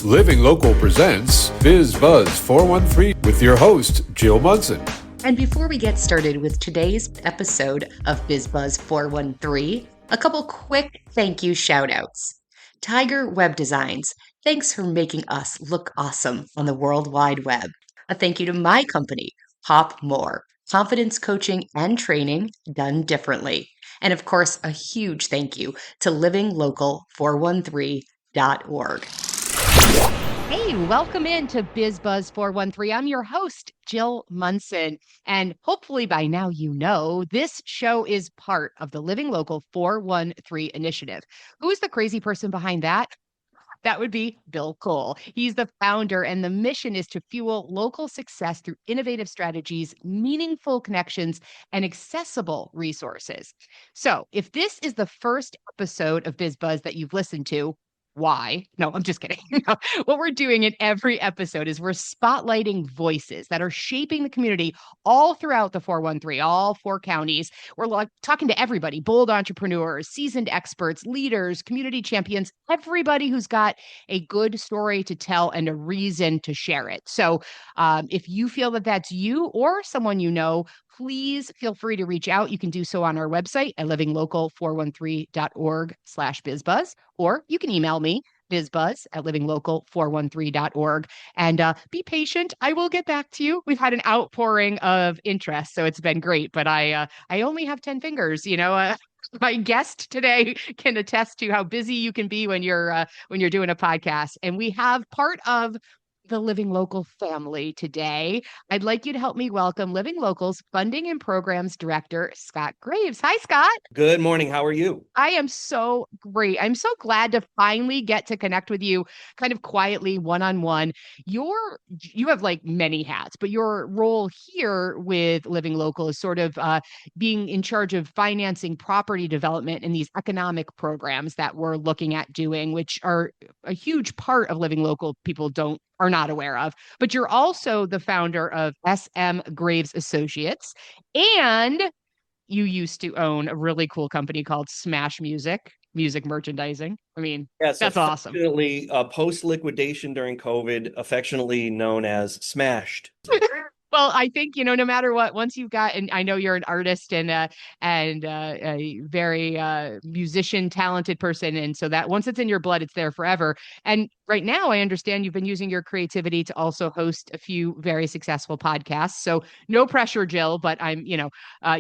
Living Local presents Biz Buzz 413 with your host, Jill Munson. And before we get started with today's episode of Biz Buzz 413, a couple quick thank you shout outs. Tiger Web Designs, thanks for making us look awesome on the World Wide Web. A thank you to my company, Pop More, confidence coaching and training done differently. And of course, a huge thank you to livinglocal413.org. Hey, welcome into Biz Buzz 413. I'm your host, Jill Munson. And hopefully by now you know this show is part of the Living Local 413 initiative. Who is the crazy person behind that? That would be Bill Cole. He's the founder, and the mission is to fuel local success through innovative strategies, meaningful connections, and accessible resources. So if this is the first episode of Biz Buzz that you've listened to, why? No, I'm just kidding. What we're doing in every episode is we're spotlighting voices that are shaping the community all throughout the 413, all four counties. We're like talking to everybody, bold entrepreneurs, seasoned experts, leaders, community champions, everybody who's got a good story to tell and a reason to share it. So if you feel that that's you or someone you know, please feel free to reach out. You can do so on our website at livinglocal413.org/bizbuzz, or you can email me, bizbuzz@livinglocal413.org. And be patient. I will get back to you. We've had an outpouring of interest, so it's been great, but I only have 10 fingers, my guest today can attest to how busy you can be when you're doing a podcast. And we have part of the Living Local family today. I'd like you to help me welcome Living Local's Funding and Programs Director, Scott Graves. Hi, Scott. Good morning. How are you? I am so great. I'm so glad to finally get to connect with you kind of quietly, one-on-one. You have like many hats, but your role here with Living Local is sort of being in charge of financing property development in these economic programs that we're looking at doing, which are a huge part of Living Local people are not aware of. But you're also the founder of SMGraves Associates, and you used to own a really cool company called Smash Music merchandising. I mean, yes, that's awesome. Definitely post-liquidation during COVID, affectionately known as Smashed. Well, I think, no matter what, once you've got, and I know you're an artist and a very musician, talented person. And so that once it's in your blood, it's there forever. And right now, I understand you've been using your creativity to also host a few very successful podcasts. So no pressure, Jill, but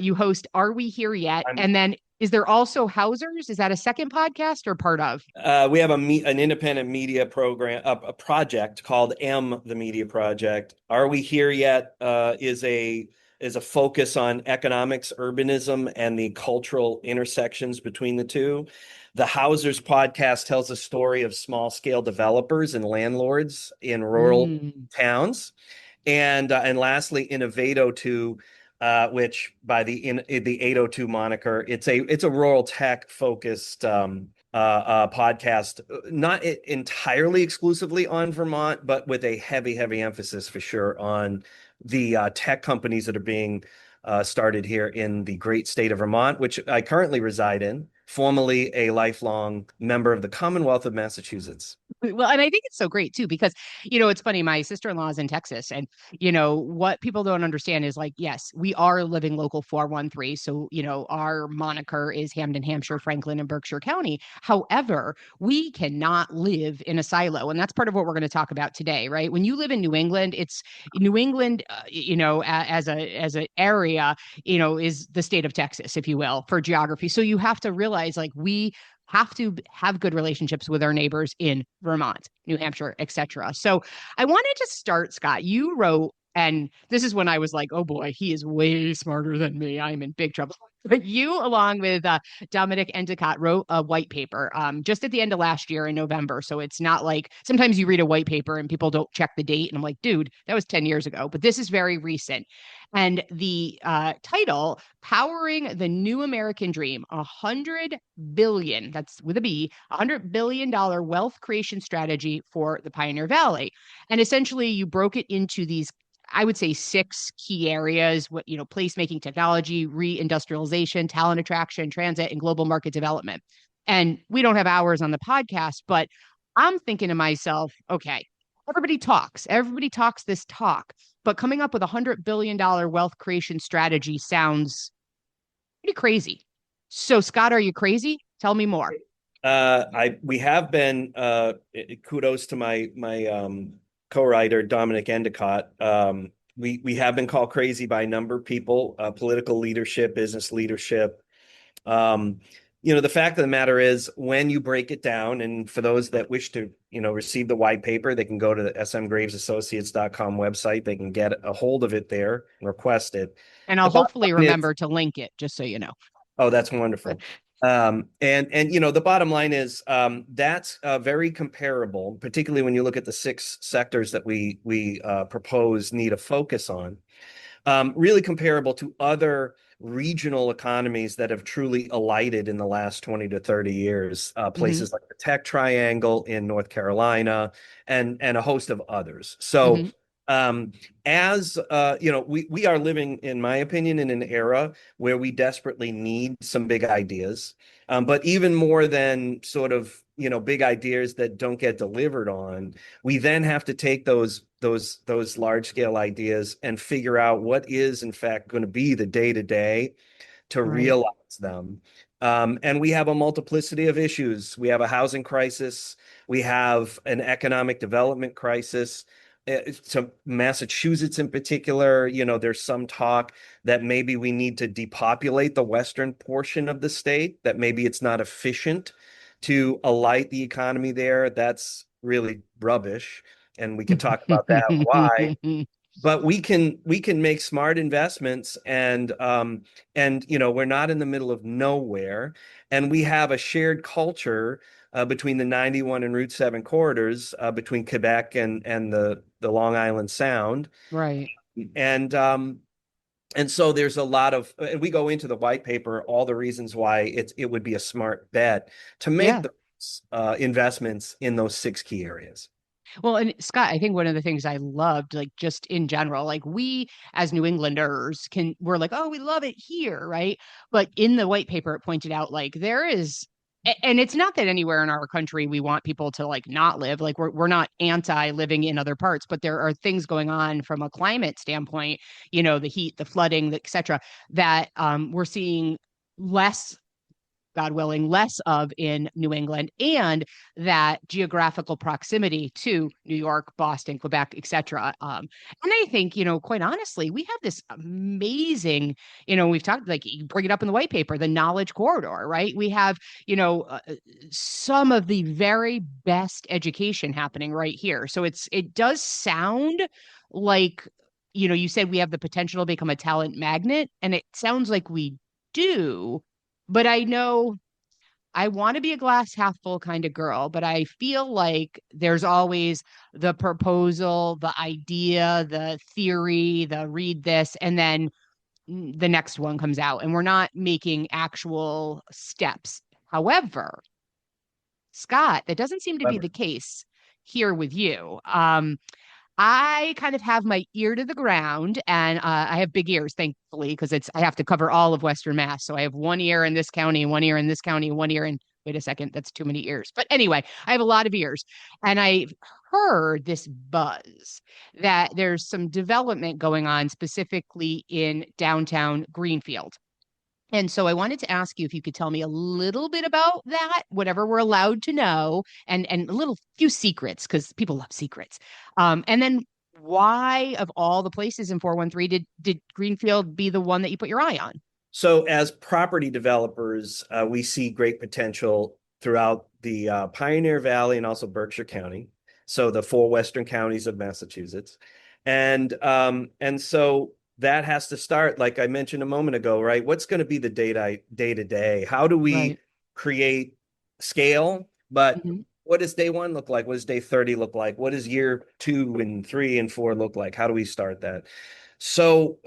you host Are We Here Yet? And then is there also Housers? Is that a second podcast or part of? We have an independent media program, a project called the Media Project. Are We Here Yet? Is a focus on economics, urbanism, and the cultural intersections between the two. The Housers podcast tells a story of small-scale developers and landlords in rural towns. And lastly, Innovato 2, which by the 802 moniker, it's a rural tech focused podcast, not entirely exclusively on Vermont, but with a heavy emphasis for sure on the tech companies that are being started here in the great state of Vermont, which I currently reside in, formerly a lifelong member of the Commonwealth of Massachusetts. Well, and I think it's so great too, because, it's funny, my sister-in-law is in Texas, and, what people don't understand is like, yes, we are Living Local 413. So, our moniker is Hamden, Hampshire, Franklin, and Berkshire County. However, we cannot live in a silo. And that's part of what we're going to talk about today, right? When you live in New England, it's New England, as an area, is the state of Texas, if you will, for geography. So you have to realize like we have to have good relationships with our neighbors in Vermont, New Hampshire, etc. So I wanted to start, Scott. You wrote, and this is when I was like, oh boy, he is way smarter than me. I'm in big trouble. But you, along with Dominic Endicott, wrote a white paper just at the end of last year in November. So it's not like sometimes you read a white paper and people don't check the date. And I'm like, dude, that was 10 years ago. But this is very recent. And the title, Powering the New American Dream, 100 billion, that's with a B, $100 billion wealth creation strategy for the Pioneer Valley. And essentially you broke it into these, I would say, 6 key areas: placemaking, technology, reindustrialization, talent attraction, transit, and global market development. And we don't have hours on the podcast, but I'm thinking to myself, okay, everybody talks this talk, but coming up with $100 billion wealth creation strategy sounds pretty crazy. So, Scott, are you crazy? Tell me more. We have been kudos to my co-writer Dominic Endicott. We have been called crazy by a number of people, political leadership, business leadership. Um, the fact of the matter is, when you break it down, and for those that wish to, receive the white paper, they can go to the smgravesassociates.com website. They can get a hold of it there and request it. And I'll The bottom hopefully line is, remember to link it, just so you know. oh, that's wonderful. And the bottom line is that's very comparable, particularly when you look at the six sectors that we propose need a focus on. Really comparable to other regional economies that have truly alighted in the last 20 to 30 years, Hmm. places like the Tech Triangle in North Carolina and a host of others. So, Hmm. um, as we are living, in my opinion, in an era where we desperately need some big ideas. But even more than sort of, big ideas that don't get delivered on, we then have to take those large scale ideas and figure out what is in fact going to be the day to day to Right. realize them. And we have a multiplicity of issues. We have a housing crisis. We have an economic development crisis. So Massachusetts in particular, there's some talk that maybe we need to depopulate the western portion of the state, that maybe it's not efficient to alight the economy there. That's really rubbish. And we can talk about that, why. But we can make smart investments, and we're not in the middle of nowhere, and we have a shared culture between the 91 and Route 7 corridors, between Quebec and the Long Island Sound. Right. And so there's a lot of, and we go into the white paper all the reasons why it would be a smart bet to make Yeah. the investments in those six key areas. Well, and Scott, I think one of the things I loved, like just in general, like we as New Englanders we're like, oh, we love it here, right? But in the white paper, it pointed out like there is, and it's not that anywhere in our country we want people to like not live, like we're not anti living in other parts, but there are things going on from a climate standpoint, the heat, the flooding, et cetera, that we're seeing less, God willing, less of in New England, and that geographical proximity to New York, Boston, Quebec, etc. And I think, quite honestly, we have this amazing, we've talked, like you bring it up in the white paper, the knowledge corridor, right? We have, some of the very best education happening right here. So it does sound like, you said we have the potential to become a talent magnet, and it sounds like we do, but I know I want to be a glass half full kind of girl, but I feel like there's always the proposal, the idea, the theory, the read this, and then the next one comes out, and we're not making actual steps. However, Scott, that doesn't seem to be the However, case here with you. I kind of have my ear to the ground, and I have big ears, thankfully, because I have to cover all of Western Mass. So I have one ear in this county, one ear in this county, one ear in. Wait a second, that's too many ears. But anyway, I have a lot of ears, and I've heard this buzz that there's some development going on specifically in downtown Greenfield. And so I wanted to ask you if you could tell me a little bit about that, whatever we're allowed to know, and a little few secrets because people love secrets. And then why of all the places in 413 did Greenfield be the one that you put your eye on? So, as property developers, we see great potential throughout the Pioneer Valley and also Berkshire County. So, the four western counties of Massachusetts, and so that has to start, like I mentioned a moment ago, right? What's going to be the day to day? How do we Right. create scale? But Hmm. what does day one look like? What does day 30 look like? What does year 2 and 3 and 4 look like? How do we start that? So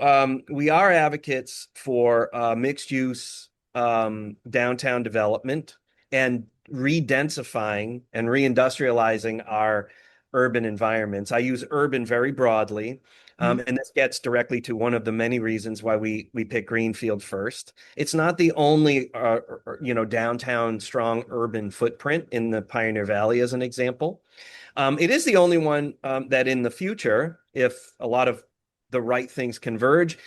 we are advocates for mixed use downtown development and re-densifying and reindustrializing our urban environments. I use urban very broadly. Mhm. And this gets directly to one of the many reasons why we pick Greenfield first. It's not the only downtown strong urban footprint in the Pioneer Valley, as an example. It is the only one that in the future, if a lot of the right things converge,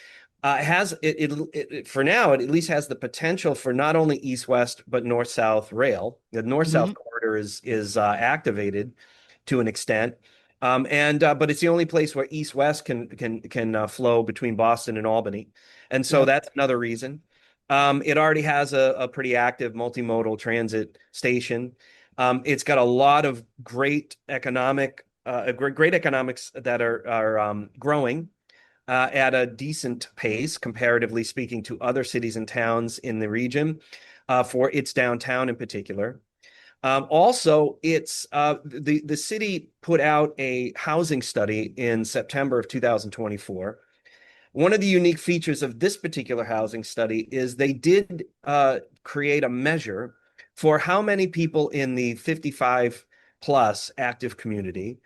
for now it at least has the potential for not only east-west but north-south rail. The north-south Mhm. corridor is activated to an extent, and but it's the only place where east-west can flow between Boston and Albany, and so Yep. that's another reason. It already has a pretty active multimodal transit station. It's got a lot of great economics that are growing at a decent pace, comparatively speaking, to other cities and towns in the region, for its downtown in particular. Also, it's the city put out a housing study in September of 2024. One of the unique features of this particular housing study is they did create a measure for how many people in the 55 plus active community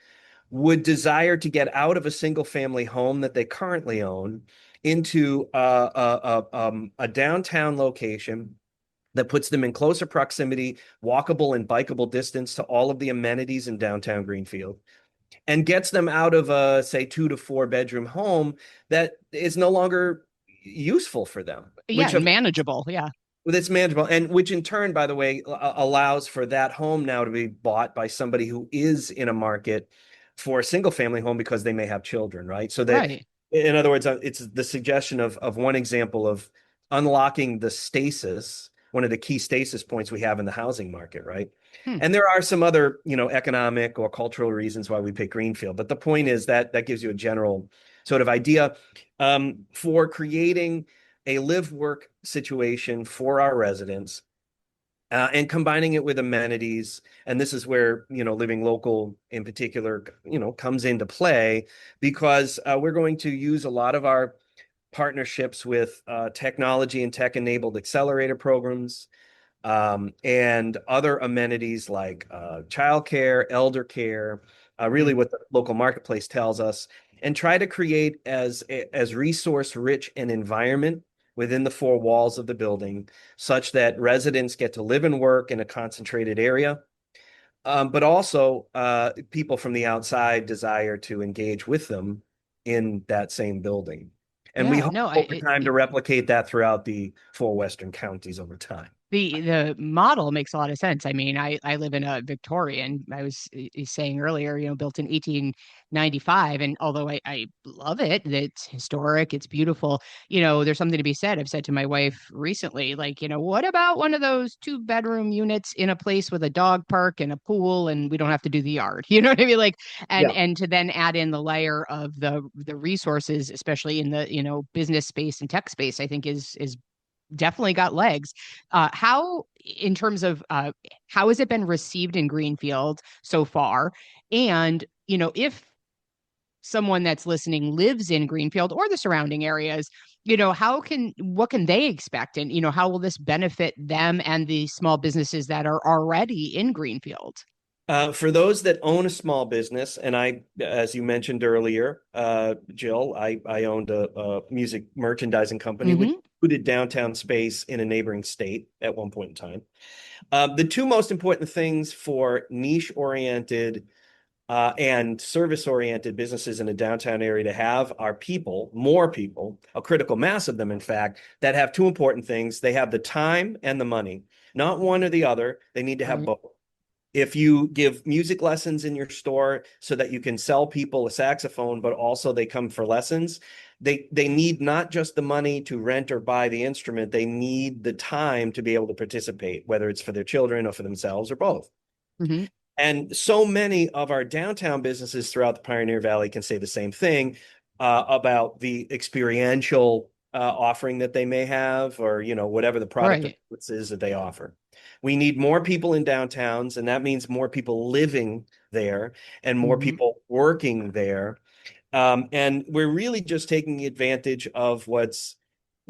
would desire to get out of a single family home that they currently own into a downtown location that puts them in closer proximity, walkable and bikeable distance to all of the amenities in downtown Greenfield, and gets them out of a, say, 2 to 4 bedroom home that is no longer useful for them, Yeah, which and of manageable. Yeah. it's manageable, and which in turn, by the way, allows for that home now to be bought by somebody who is in a market for a single family home because they may have children, right? So that, Right. in other words, it's the suggestion of one example of unlocking the stasis, one of the key stasis points we have in the housing market, right? Hmm. And there are some other, economic or cultural reasons why we pick Greenfield, but the point is that that gives you a general sort of idea for creating a live work situation for our residents, and combining it with amenities. And this is where, living local in particular, comes into play, because we're going to use a lot of our partnerships with technology and tech enabled accelerator programs, and other amenities like childcare, elder care, really Hmm. what the local marketplace tells us, and try to create as resource rich an environment within the four walls of the building, such that residents get to live and work in a concentrated area, but also people from the outside desire to engage with them in that same building. And we Yeah. hope No, over time to replicate that throughout the four western counties over time. the model makes a lot of sense. I mean, I live in a Victorian. I was saying earlier, built in 1895, and although I love it, it's historic, it's beautiful. There's something to be said. I've said to my wife recently, like, what about one of those 2 bedroom units in a place with a dog park and a pool, and we don't have to do the yard. You know what I mean? Like, and Yeah. and to then add in the layer of the resources, especially in the business space and tech space, I think is definitely got legs. How, in terms of how has it been received in Greenfield so far? And, if someone that's listening lives in Greenfield or the surrounding areas, what can they expect? And, how will this benefit them and the small businesses that are already in Greenfield? For those that own a small business, and as you mentioned earlier, Jill, I owned a music merchandising company which Hmm. included downtown space in a neighboring state at one point in time. The two most important things for niche-oriented and service-oriented businesses in a downtown area to have are people, more people, a critical mass of them, in fact, that have two important things. They have the time and the money, not one or the other. They need to have Right. both. If you give music lessons in your store so that you can sell people a saxophone, but also they come for lessons, they need not just the money to rent or buy the instrument, they need the time to be able to participate, whether it's for their children or for themselves or both. Hmm. And so many of our downtown businesses throughout the Pioneer Valley can say the same thing about the experiential offering that they may have, or whatever the product or Right. service is that they offer. We need more people in downtowns, and that means more people living there and more Hmm. people working there. And we're really just taking advantage of what's,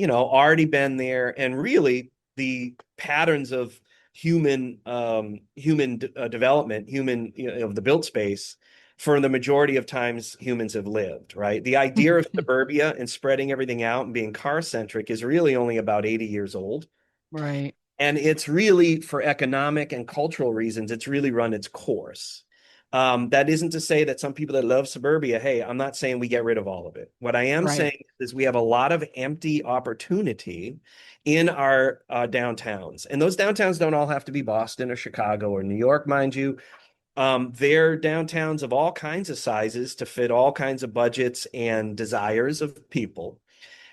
already been there, and really the patterns of human development, of the built space, for the majority of times humans have lived, right? The idea of suburbia and spreading everything out and being car centric is really only about 80 years old. Right. And it's really, for economic and cultural reasons, it's really run its course. That isn't to say that some people that love suburbia, hey, I'm not saying we get rid of all of it. What I am Right. saying is we have a lot of empty opportunity in our downtowns. And those downtowns don't all have to be Boston or Chicago or New York, mind you. They're downtowns of all kinds of sizes to fit all kinds of budgets and desires of people.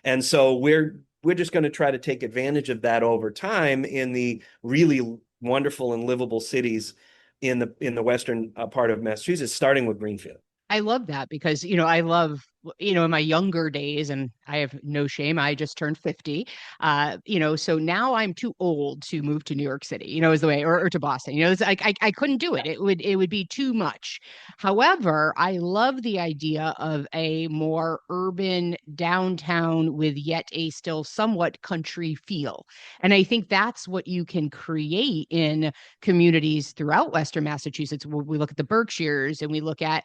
And so we're just going to try to take advantage of that over time in the really wonderful and livable cities in the western part of Massachusetts, starting with Greenfield. I love that because, I love, in my younger days, and I have no shame, I just turned 50. So now I'm too old to move to New York City, is the way, or to Boston. It's like I couldn't do it. It would be too much. However, I love the idea of a more urban downtown with yet a still somewhat country feel. And I think that's what you can create in communities throughout Western Massachusetts. We look at the Berkshires and we look at,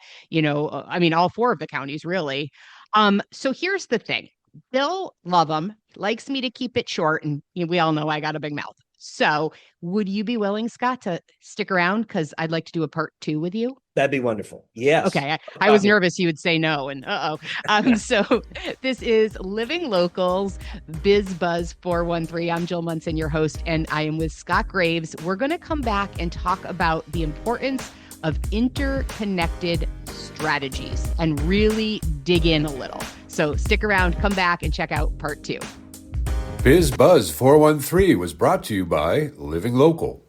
all four of the counties really. So here's the thing. Bill, love him, likes me to keep it short, and we all know I got a big mouth. So would you be willing, Scott, to stick around? Because I'd like to do a part 2 with you. That'd be wonderful. Yes. Okay. I was nervous you would say no. And so this is Living Locals, Biz Buzz 413. I'm Jill Munson, your host, and I am with Scott Graves. We're going to come back and talk about the importance of interconnected strategies and really dig in a little. So stick around, come back, and check out part 2. Biz Buzz 413 was brought to you by Living Local.